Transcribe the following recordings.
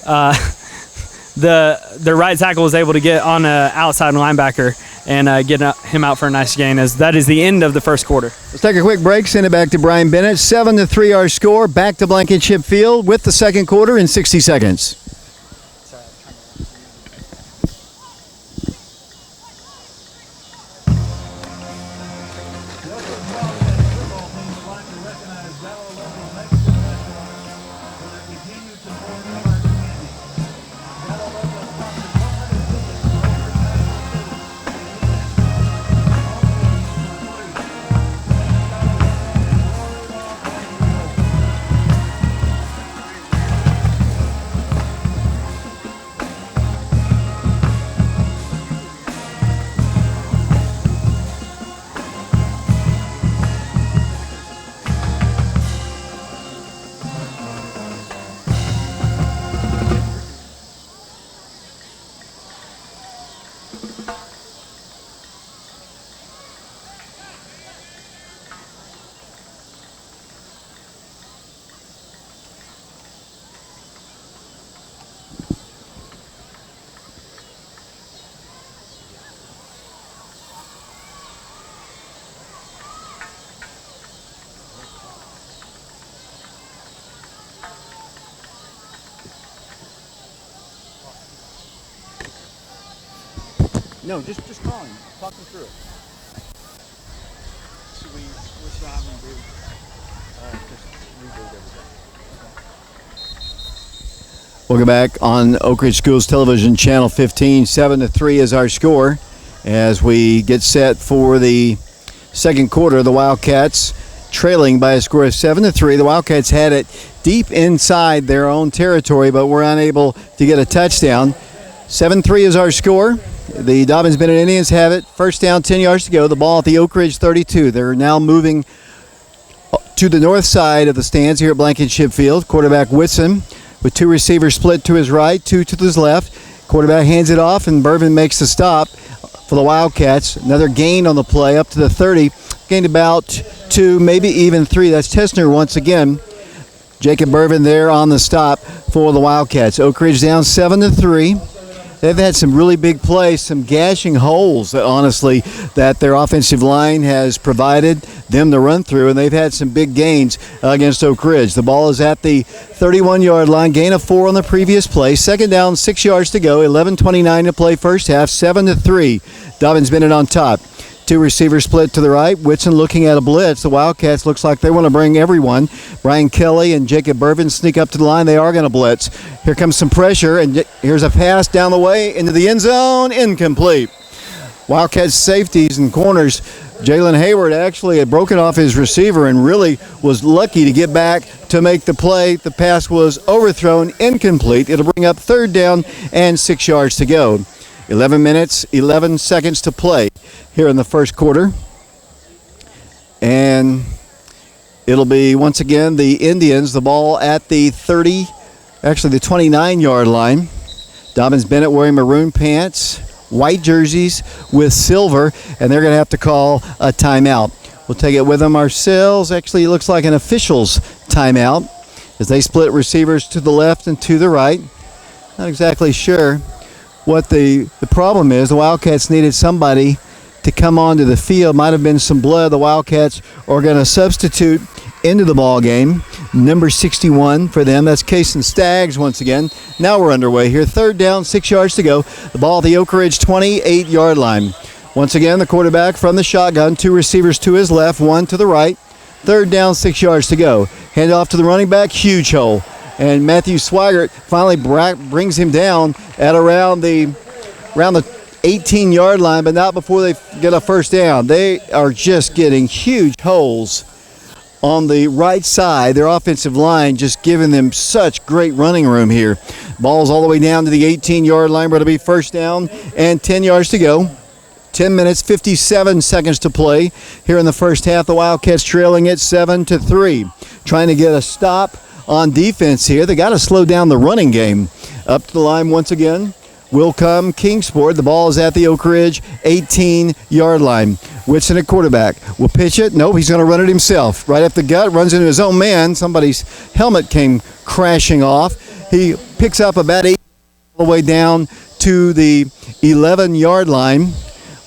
the right tackle was able to get on an outside linebacker and get him out for a nice gain, as that is the end of the first quarter. Let's take a quick break, send it back to Brian Bennett. 7-3 our score, back to Blankenship Field with the second quarter in 60 seconds. No, just call him. Talk him through it. Should we still have him do just reboot everything? Welcome back on Oak Ridge Schools Television, Channel 15. 7-3 is our score as we get set for the second quarter. The Wildcats trailing by a score of 7-3. The Wildcats had it deep inside their own territory, but were unable to get a touchdown. 7-3 is our score. The Dobyns-Bennett Indians have it. First down, 10 yards to go. The ball at the Oak Ridge 32. They're now moving to the north side of the stands here at Blankenship Field. Quarterback Whitson with two receivers split to his right, two to his left. Quarterback hands it off, and Bourbon makes the stop for the Wildcats. Another gain on the play up to the 30. Gained about 2, maybe even 3. That's Tessner once again. Jacob Bourbon there on the stop for the Wildcats. Oak Ridge down 7-3. They've had some really big plays, some gashing holes, honestly, that their offensive line has provided them to run through, and they've had some big gains against Oak Ridge. The ball is at the 31-yard line, gain of 4 on the previous play. Second down, 6 yards to go, 11:29 to play first half, 7-3. Dobyns-Bennett on top. Two receivers split to the right. Whitson looking at a blitz. The Wildcats looks like they want to bring everyone. Brian Kelly and Jacob Bourbon sneak up to the line. They are going to blitz. Here comes some pressure, and here's a pass down the way into the end zone. Incomplete. Wildcats safeties and corners. Jalen Hayward actually had broken off his receiver and really was lucky to get back to make the play. The pass was overthrown, incomplete. It'll bring up third down and 6 yards to go. 11 minutes, 11 seconds to play here in the first quarter. And it'll be, once again, the Indians, the ball at the 30, actually the 29-yard line. Dobyns-Bennett wearing maroon pants, white jerseys with silver, and they're going to have to call a timeout. We'll take it with them ourselves. Actually, it looks like an official's timeout as they split receivers to the left and to the right. Not exactly sure what the problem is. The Wildcats needed somebody to come onto the field. Might have been some blood. The Wildcats are going to substitute into the ball game. Number 61 for them. That's Kason Staggs once again. Now we're underway here. Third down, 6 yards to go. The ball at the Oak Ridge 28-yard line. Once again, the quarterback from the shotgun. Two receivers to his left, one to the right. Third down, 6 yards to go. Hand off to the running back. Huge hole. And Matthew Swigert finally brings him down at around the 18-yard line, but not before they get a first down. They are just getting huge holes on the right side. Their offensive line just giving them such great running room here. Ball's all the way down to the 18-yard line, but it'll be first down and 10 yards to go. 10 minutes, 57 seconds to play here in the first half. The Wildcats trailing it 7-3. Trying to get a stop on defense here. They got to slow down the running game. Up to the line once again will come Kingsport. The ball is at the Oak Ridge 18-yard line. Whitson at quarterback will pitch it. Nope, he's going to run it himself. Right up the gut, runs into his own man. Somebody's helmet came crashing off. He picks up about 8 all the way down to the 11-yard line,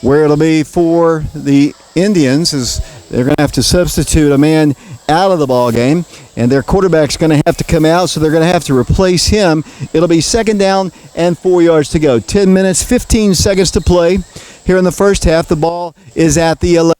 where it'll be for the Indians, as they're going to have to substitute a man out of the ball game, and their quarterback's going to have to come out, so they're going to have to replace him. It'll be 2nd down and 4 yards to go. 10 minutes, 15 seconds to play here in the first half. The ball is at the 11.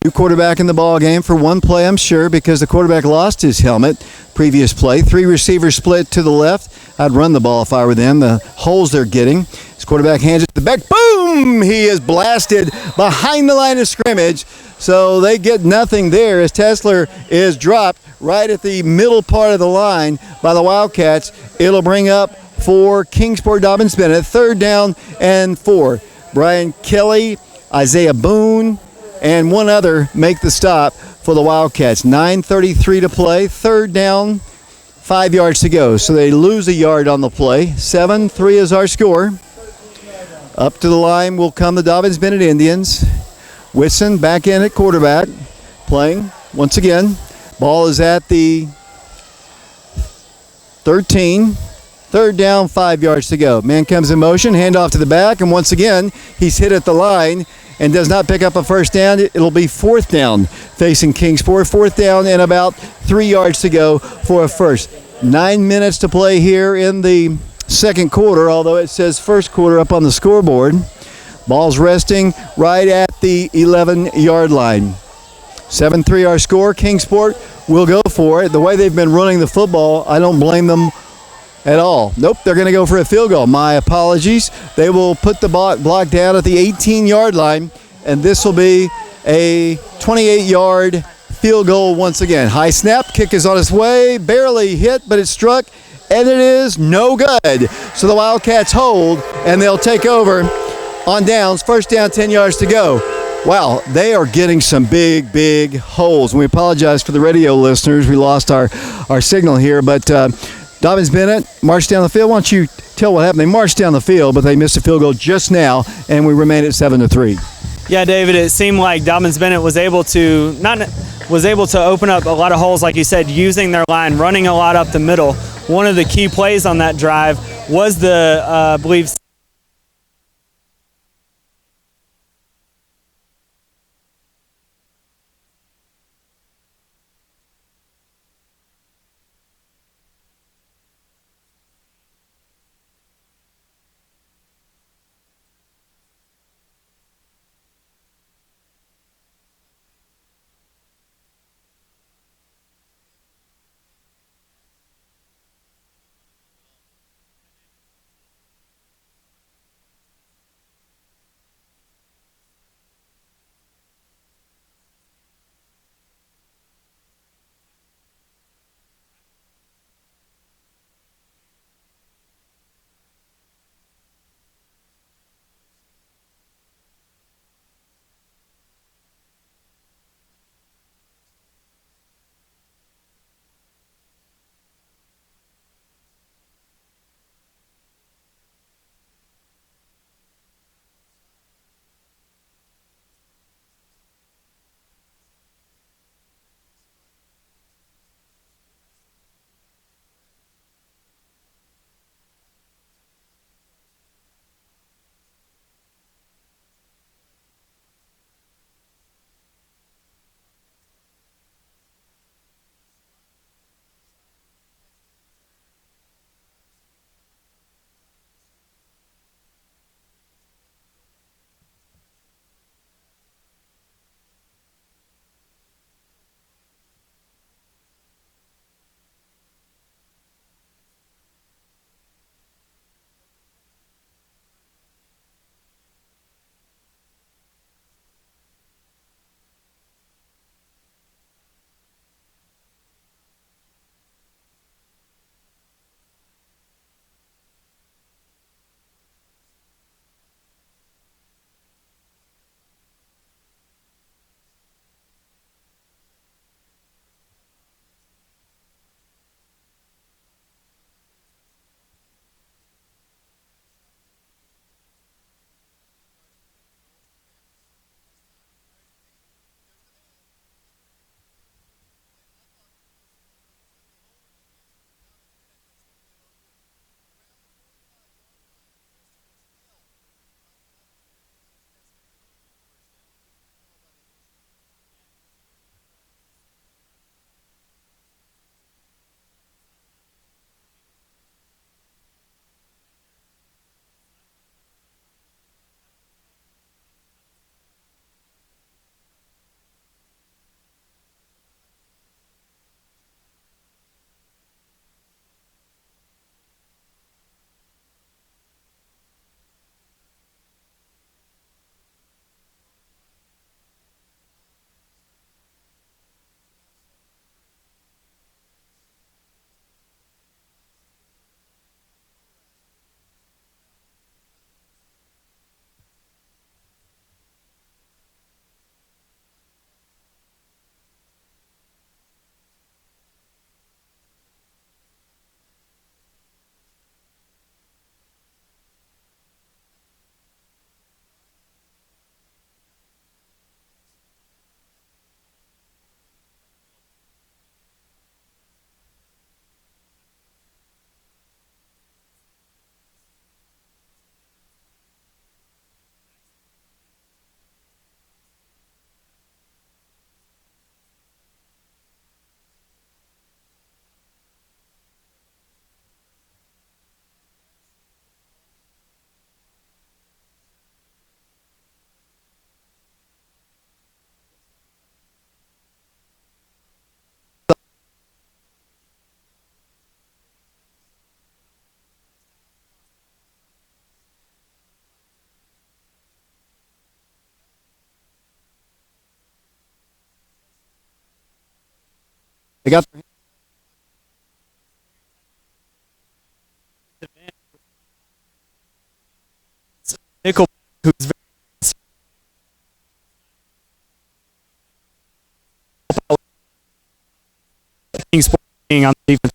New quarterback in the ball game for one play, I'm sure, because the quarterback lost his helmet previous play. 3 receivers split to the left. I'd run the ball if I were them. The holes they're getting. His quarterback hands it to the back. Boom! He is blasted behind the line of scrimmage. So they get nothing there as Tesler is dropped right at the middle part of the line by the Wildcats. It'll bring up for Kingsport Dobyns-Bennett. 3rd down and 4. Brian Kelly, Isaiah Boone, and one other make the stop for the Wildcats. 9:33 to play. 3rd down, 5 yards to go. So they lose a yard on the play. 7-3 is our score. Up to the line will come the Dobyns-Bennett Indians. Whitson back in at quarterback, playing once again. Ball is at the 13. 3rd down, 5 yards to go. Man comes in motion, handoff to the back, and once again, he's hit at the line and does not pick up a first down. It'll be 4th down facing Kingsport. 4th down and about 3 yards to go for a first. 9 minutes to play here in the second quarter, although it says first quarter up on the scoreboard. Ball's resting right at the 11-yard line. 7-3 our score. Kingsport will go for it. The way they've been running the football, I don't blame them at all. Nope, they're going to go for a field goal. My apologies. They will put the block down at the 18-yard line, and this will be a 28-yard field goal once again. High snap, kick is on its way, barely hit, but it struck, and it is no good. So the Wildcats hold, and they'll take over on downs. First down, 10 yards to go. Wow, they are getting some big, big holes. We apologize for the radio listeners. We lost our signal here, but Dobyns-Bennett marched down the field. Why don't you tell what happened? They marched down the field, but they missed a field goal just now, and we remain at 7-3. Yeah, David, it seemed like Dobyns-Bennett was able to open up a lot of holes, like you said, using their line, running a lot up the middle. One of the key plays on that drive was the, I believe, They got Nickel, who's very Kingsport being on the defense.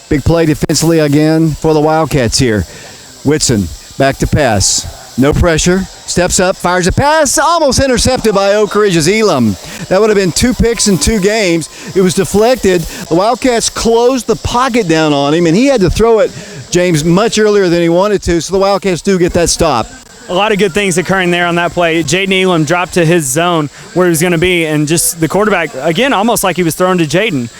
big play defensively again for the Wildcats here. Whitson back to pass. No pressure. Steps up, fires a pass, almost intercepted by Oak Ridge's Elam. That would have been 2 picks in 2 games. It was deflected. The Wildcats closed the pocket down on him, and he had to throw it, James, much earlier than he wanted to, so the Wildcats do get that stop. A lot of good things occurring there on that play. Jaden Elam dropped to his zone where he was going to be, and just the quarterback, again, almost like he was thrown to Jaden.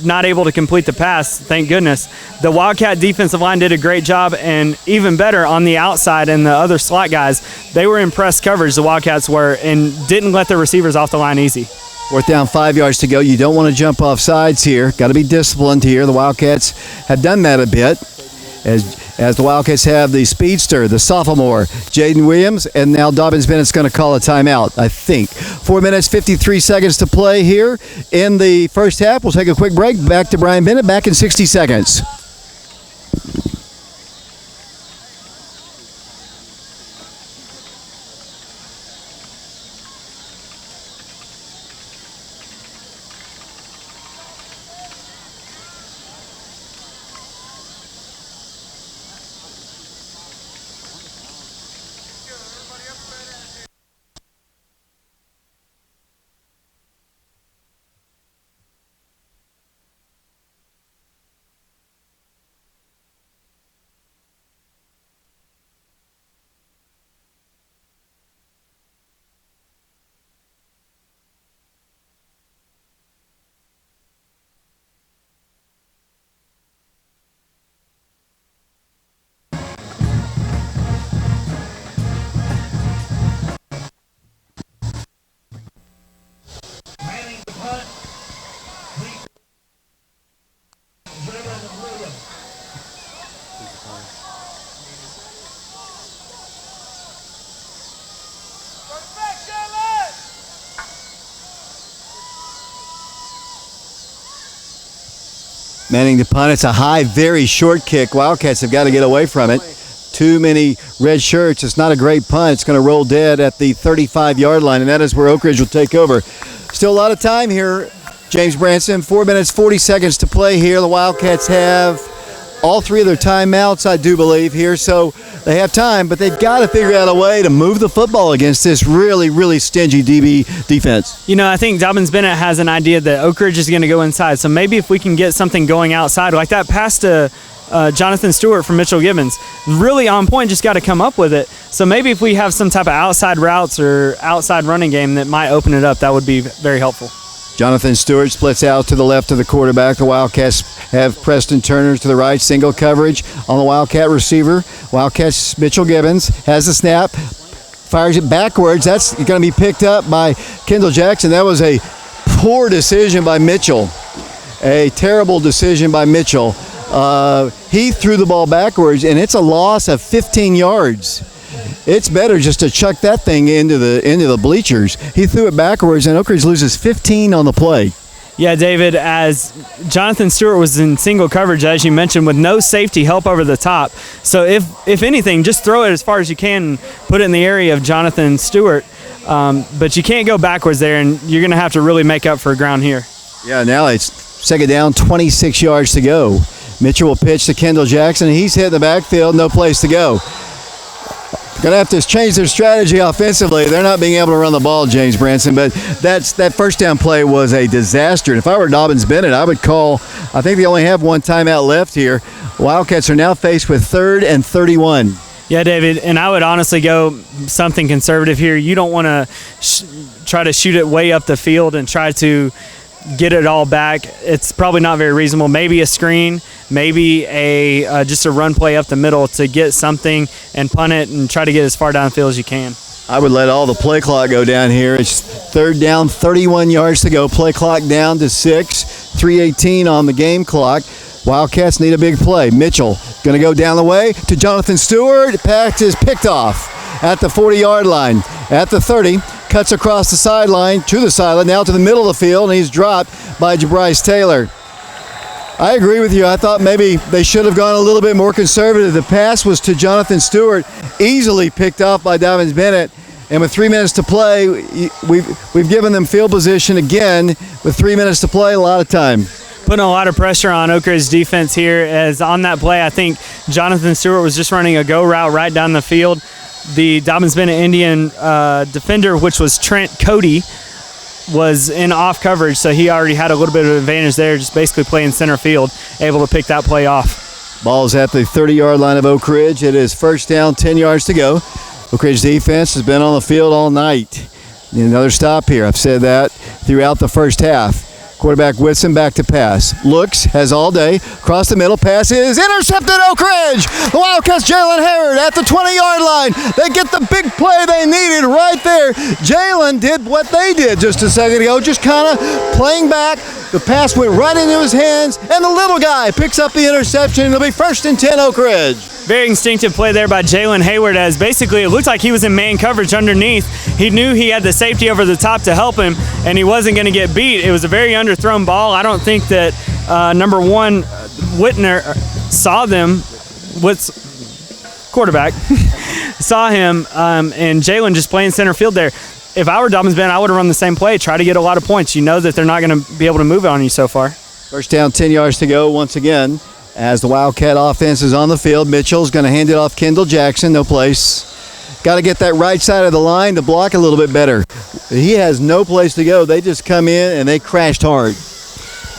Not able to complete the pass, thank goodness. The Wildcat defensive line did a great job, and even better on the outside and the other slot guys, they were in press coverage, the Wildcats were, and didn't let their receivers off the line easy. 4th down, 5 yards to go. You don't want to jump off sides here. Got to be disciplined here. The Wildcats have done that a bit. As the Wildcats have the speedster, the sophomore, Jaden Williams, and now Dobyns-Bennett's going to call a timeout, I think. 4 minutes, 53 seconds to play here in the first half. We'll take a quick break. Back to Brian Bennett, back in 60 seconds. Manning to punt. It's a high, very short kick. Wildcats have got to get away from it. Too many red shirts. It's not a great punt. It's going to roll dead at the 35-yard line, and that is where Oak Ridge will take over. Still a lot of time here, James Branson. 4 minutes, 40 seconds to play here. The Wildcats have all three of their timeouts, I do believe, here. So they have time, but they've got to figure out a way to move the football against this really, really stingy DB defense. You know, I think Dobyns-Bennett has an idea that Oak Ridge is going to go inside. So maybe if we can get something going outside, like that pass to Jonathan Stewart from Mitchell Gibbons, really on point, just got to come up with it. So maybe if we have some type of outside routes or outside running game that might open it up, that would be very helpful. Jonathan Stewart splits out to the left of the quarterback. The Wildcats have Preston Turner to the right, single coverage on the Wildcat receiver. Wildcats, Mitchell Gibbons has the snap, fires it backwards. That's going to be picked up by Kendall Jackson. That was a poor decision by Mitchell, a terrible decision by Mitchell. He threw the ball backwards, and it's a loss of 15 yards. It's better just to chuck that thing into the bleachers. He threw it backwards, and Oak Ridge loses 15 on the play. Yeah, David, as Jonathan Stewart was in single coverage, as you mentioned, with no safety help over the top. So if anything, just throw it as far as you can and put it in the area of Jonathan Stewart. But you can't go backwards there, and you're going to have to really make up for ground here. Yeah, now it's second down, 26 yards to go. Mitchell will pitch to Kendall Jackson. He's hit the backfield, no place to go. Going to have to change their strategy offensively. They're not being able to run the ball, James Branson, but that first down play was a disaster. And if I were Dobyns-Bennett, I would call, I think they only have one timeout left here. Wildcats are now faced with 3rd and 31. Yeah, David, and I would honestly go something conservative here. You don't want to try to shoot it way up the field and try to get it all back. It's probably not very reasonable. Maybe a screen, maybe just a run play up the middle to get something and punt it and try to get as far downfield as you can. I would let all the play clock go down here. It's 3rd down, 31 yards to go. Play clock down to 6, 3:18 on the game clock. Wildcats need a big play. Mitchell going to go down the way to Jonathan Stewart. Pass is picked off at the 40-yard line. At the 30, cuts across the sideline to the sideline, now to the middle of the field, and he's dropped by Jabryce Taylor. I agree with you. I thought maybe they should have gone a little bit more conservative. The pass was to Jonathan Stewart, easily picked off by Dobyns-Bennett. And with 3 minutes to play, we've given them field position again. With 3 minutes to play, a lot of time. Putting a lot of pressure on Oak Ridge defense here, as on that play, I think Jonathan Stewart was just running a go route right down the field. The Dobyns-Bennett Indian defender, which was Trent Cody, was in off coverage, so he already had a little bit of advantage there, just basically playing center field, able to pick that play off. Ball's at the 30-yard line of Oak Ridge. It is 1st down, 10 yards to go. Oak Ridge defense has been on the field all night. Need another stop here. I've said that throughout the first half. Quarterback Whitson back to pass. Looks, has all day. Across the middle, pass is intercepted, Oak Ridge. The Wildcats, Jalen Harrod at the 20-yard line. They get the big play they needed right there. Jalen did what they did just a second ago, just kind of playing back. The pass went right into his hands, and the little guy picks up the interception. It'll be 1st and 10, Oak Ridge. Very instinctive play there by Jalen Hayward, as basically it looked like he was in man coverage underneath. He knew he had the safety over the top to help him, and he wasn't going to get beat. It was a very underthrown ball. I don't think that number 1, Whitner, saw them. Quarterback saw him, and Jalen just playing center field there. If I were Dobyns-Bennett, I would have run the same play, try to get a lot of points. You know that they're not going to be able to move on you so far. 1st down, 10 yards to go once again. As the Wildcat offense is on the field, Mitchell's going to hand it off Kendall Jackson, no place. Got to get that right side of the line to block a little bit better. He has no place to go. They just come in and they crashed hard.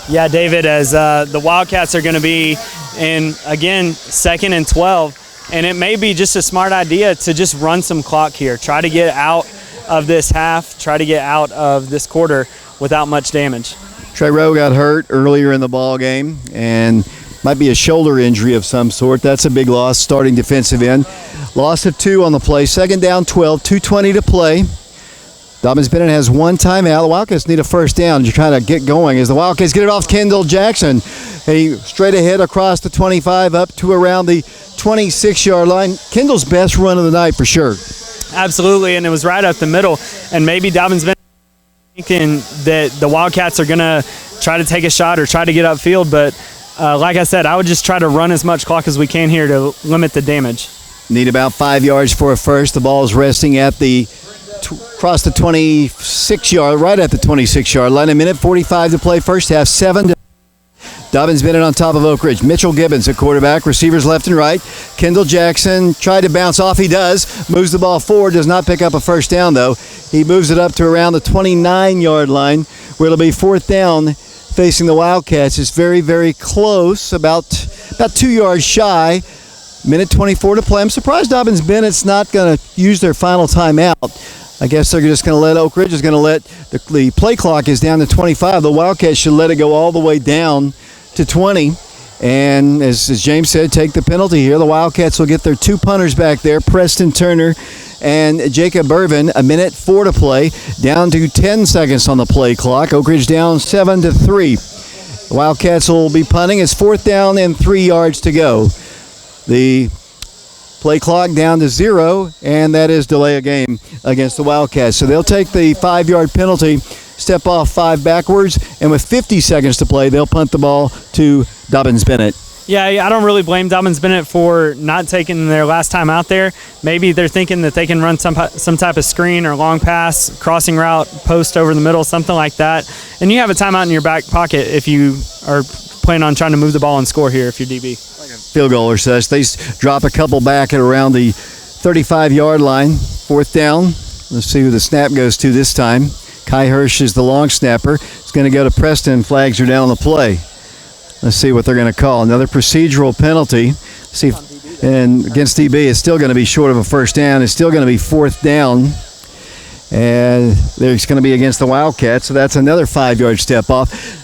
Yeah, David, as the Wildcats are going to be in, again, 2nd and 12, and it may be just a smart idea to just run some clock here. Try to get out of this half, try to get out of this quarter without much damage. Trey Rowe got hurt earlier in the ball game and might be a shoulder injury of some sort. That's a big loss, starting defensive end. Loss of 2 on the play. 2nd down, 12, 2:20 to play. Dobyns-Bennett has one timeout. The Wildcats need a first down. You're trying to get going as the Wildcats get it off Kendall Jackson. He straight ahead across the 25 up to around the 26-yard line. Kendall's best run of the night for sure. Absolutely, and it was right up the middle. And maybe Dobyns-Bennett thinking that the Wildcats are going to try to take a shot or try to get upfield. But like I said, I would just try to run as much clock as we can here to limit the damage. Need about 5 yards for a first. The ball is resting at the across the 26-yard, right at the 26-yard line. A minute 45 to play first half, 7 Dobyns-Bennett on top of Oak Ridge. Mitchell Gibbons at quarterback. Receivers left and right. Kendall Jackson tried to bounce off. He does. Moves the ball forward. Does not pick up a first down, though. He moves it up to around the 29-yard line, where it'll be fourth down facing the Wildcats. It's very, very close, about 2 yards shy. Minute 24 to play. I'm surprised Dobyns-Bennett's not going to use their final timeout. I guess they're just going to let Oak Ridge is going to let the play clock is down to 25. The Wildcats should let it go all the way down to 20. And as James said, take the penalty here. The Wildcats will get their two punters back there, Preston Turner and Jacob Irvin. A minute 4 to play, down to 10 seconds on the play clock. Oak Ridge down 7-3. The Wildcats will be punting. It's fourth down and 3 yards to go. The play clock down to 0, and that is delay a game against the Wildcats. So they'll take the 5-yard penalty, step off 5 backwards, and with 50 seconds to play, they'll punt the ball to Dobyns-Bennett. Yeah, I don't really blame Dobyns-Bennett for not taking their last time out there. Maybe they're thinking that they can run some type of screen or long pass, crossing route, post over the middle, something like that. And you have a timeout in your back pocket if you are planning on trying to move the ball and score here if you're DB. Field goal or such. They drop a couple back at around the 35-yard line. Fourth down. Let's see who the snap goes to this time. Kai Hirsch is the long snapper. It's going to go to Preston. Flags are down on the play. Let's see what they're going to call. Another procedural penalty. See if, and against DB, it's still going to be short of a first down. It's still going to be fourth down. And there's going to be against the Wildcats, so that's another 5-yard step off.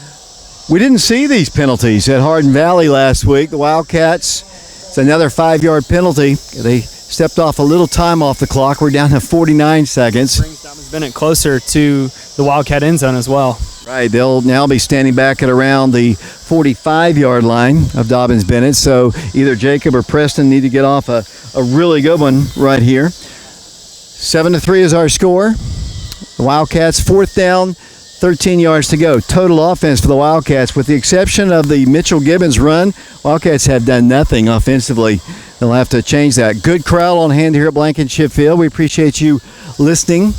We didn't see these penalties at Hardin Valley last week. The Wildcats, it's another 5-yard penalty. They stepped off a little time off the clock. We're down to 49 seconds. Brings Dobyns-Bennett closer to the Wildcat end zone as well. Right, they'll now be standing back at around the 45-yard line of Dobyns-Bennett. So either Jacob or Preston need to get off a really good one right here. 7-3 is our score. The Wildcats, fourth down, 13 yards to go. Total offense for the Wildcats, with the exception of the Mitchell Gibbons run. Wildcats have done nothing offensively. They'll have to change that. Good crowd on hand here at Blankenship Field. We appreciate you listening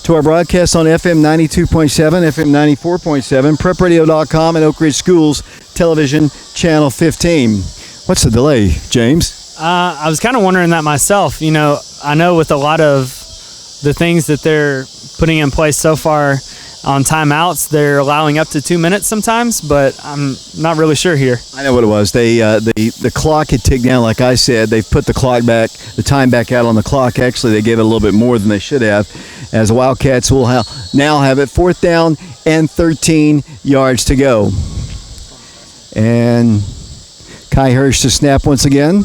to our broadcast on FM 92.7, FM 94.7, prepradio.com, and Oak Ridge Schools Television Channel 15. What's the delay, James? I was kind of wondering that myself. You know, I know with a lot of the things that they're putting in place so far on timeouts, they're allowing up to 2 minutes sometimes, but I'm not really sure here. I know what it was. They the clock had ticked down, like I said. They've put the time back out on the clock. Actually, they gave it a little bit more than they should have, as the Wildcats will now have it fourth down and 13 yards to go. And Kai Hirsch to snap once again.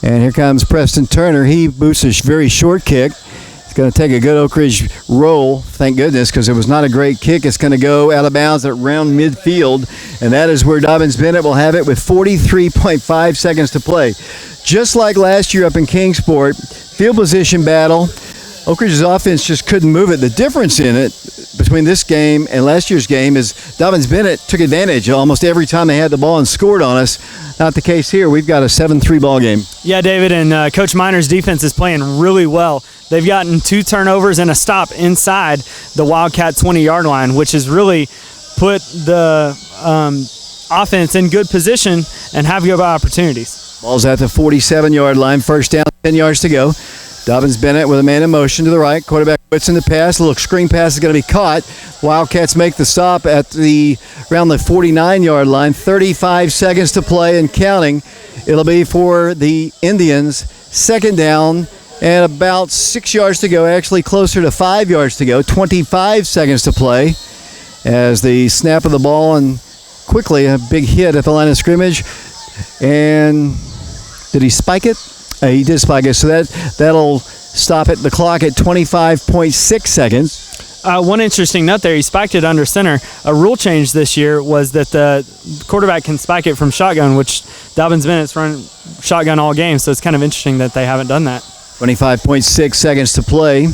And here comes Preston Turner. He boots a very short kick. It's going to take a good Oak Ridge roll, thank goodness, because it was not a great kick. It's going to go out of bounds at around midfield, and that is where Dobyns-Bennett will have it with 43.5 seconds to play. Just like last year up in Kingsport, field position battle, Oak Ridge's offense just couldn't move it. The difference in it between this game and last year's game is Dobyns-Bennett took advantage almost every time they had the ball and scored on us. Not the case here. We've got a 7-3 ball game. Yeah, David, and Coach Minor's defense is playing really well. They've gotten 2 turnovers and a stop inside the Wildcat 20-yard line, which has really put the offense in good position and have good opportunities. Ball's at the 47-yard line. First down, 10 yards to go. Dobyns-Bennett with a man in motion to the right. Quarterback puts in the pass. A little screen pass is going to be caught. Wildcats make the stop at around the 49-yard line. 35 seconds to play and counting. It'll be for the Indians. Second down and about 6 yards to go. Actually closer to 5 yards to go. 25 seconds to play as the snap of the ball, and quickly a big hit at the line of scrimmage. And did he spike it? He did spike it, so that'll stop it. The clock at 25.6 seconds. One interesting note there, he spiked it under center. A rule change this year was that the quarterback can spike it from shotgun, which Dobyns-Bennett's run shotgun all game, so it's kind of interesting that they haven't done that. 25.6 seconds to play.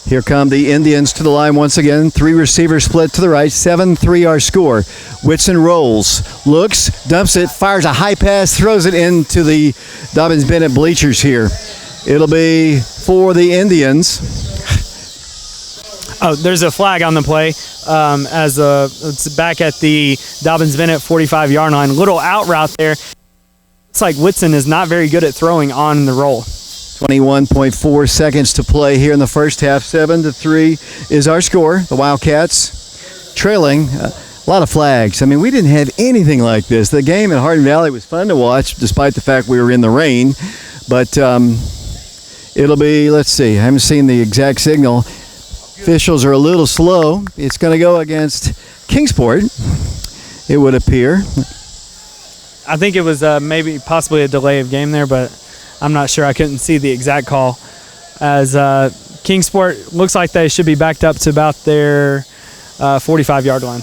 Here come the Indians to the line once again. 3 receivers split to the right. 7-3 our score. Whitson rolls, looks, dumps it, fires a high pass, throws it into the Dobyns-Bennett bleachers here. It'll be for the Indians. Oh, there's a flag on the play it's back at the Dobyns-Bennett 45-yard line. Little out route there. It's like Whitson is not very good at throwing on the roll. 21.4 seconds to play here in the first half. 7-3 is our score. The Wildcats trailing. A lot of flags. I mean, we didn't have anything like this. The game in Hardin Valley was fun to watch, despite the fact we were in the rain. But it'll be, let's see, I haven't seen the exact signal. Officials are a little slow. It's going to go against Kingsport, it would appear. I think it was maybe possibly a delay of game there, but I'm not sure. I couldn't see the exact call. As Kingsport looks like they should be backed up to about their 45-yard line.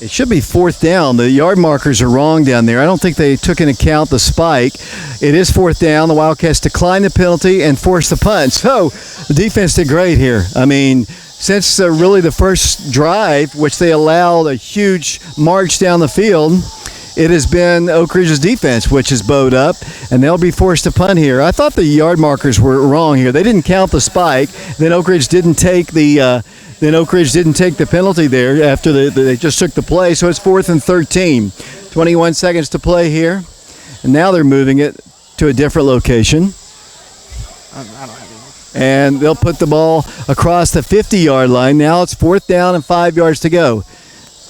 It should be 4th down. The yard markers are wrong down there. I don't think they took into account the spike. It is 4th down. The Wildcats decline the penalty and force the punt. So the defense did great here. I mean, since really the first drive, which they allowed a huge march down the field, it has been Oak Ridge's defense, which is bowed up, and they'll be forced to punt here. I thought the yard markers were wrong here. They didn't count the spike. Then Oak Ridge didn't take the penalty there after they just took the play. So it's 4th and 13. 21 seconds to play here, and now they're moving it to a different location. I don't have any. And they'll put the ball across the 50-yard line. Now it's 4th down and 5 yards to go.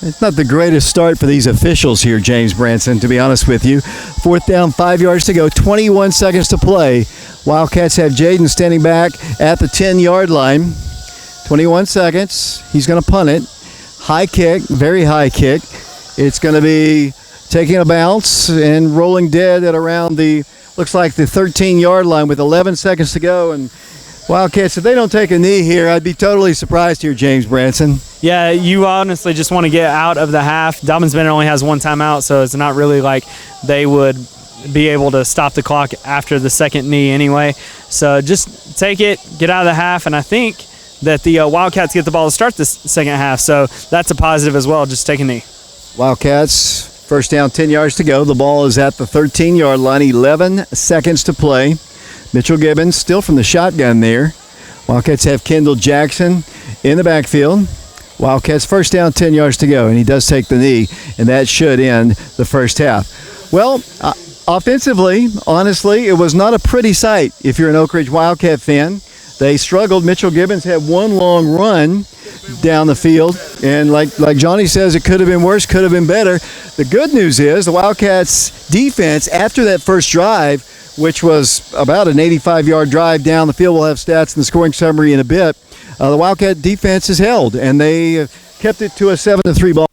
It's not the greatest start for these officials here, James Branson, to be honest with you. 4th down, 5 yards to go, 21 seconds to play. Wildcats have Jaden standing back at the 10-yard line. 21 seconds. He's going to punt it. High kick, very high kick. It's going to be taking a bounce and rolling dead at around looks like the 13-yard line with 11 seconds to go. And Wildcats, if they don't take a knee here, I'd be totally surprised here, James Branson. Yeah, you honestly just want to get out of the half. Dobyns-Bennett only has 1 timeout, so it's not really like they would be able to stop the clock after the second knee anyway. So just take it, get out of the half, and I think that the Wildcats get the ball to start this second half, so that's a positive as well, just take a knee. Wildcats, first down, 10 yards to go. The ball is at the 13-yard line, 11 seconds to play. Mitchell Gibbons still from the shotgun there. Wildcats have Kendall Jackson in the backfield. Wildcats first down, 10 yards to go, and he does take the knee, and that should end the first half. Well, offensively, honestly, it was not a pretty sight if you're an Oak Ridge Wildcat fan. They struggled. Mitchell Gibbons had one long run down the field, and like Johnny says, it could have been worse, could have been better. The good news is the Wildcats defense, after that first drive, which was about an 85-yard drive down the field. We'll have stats in the scoring summary in a bit. The Wildcat defense is held, and they kept it to a 7-3 ball.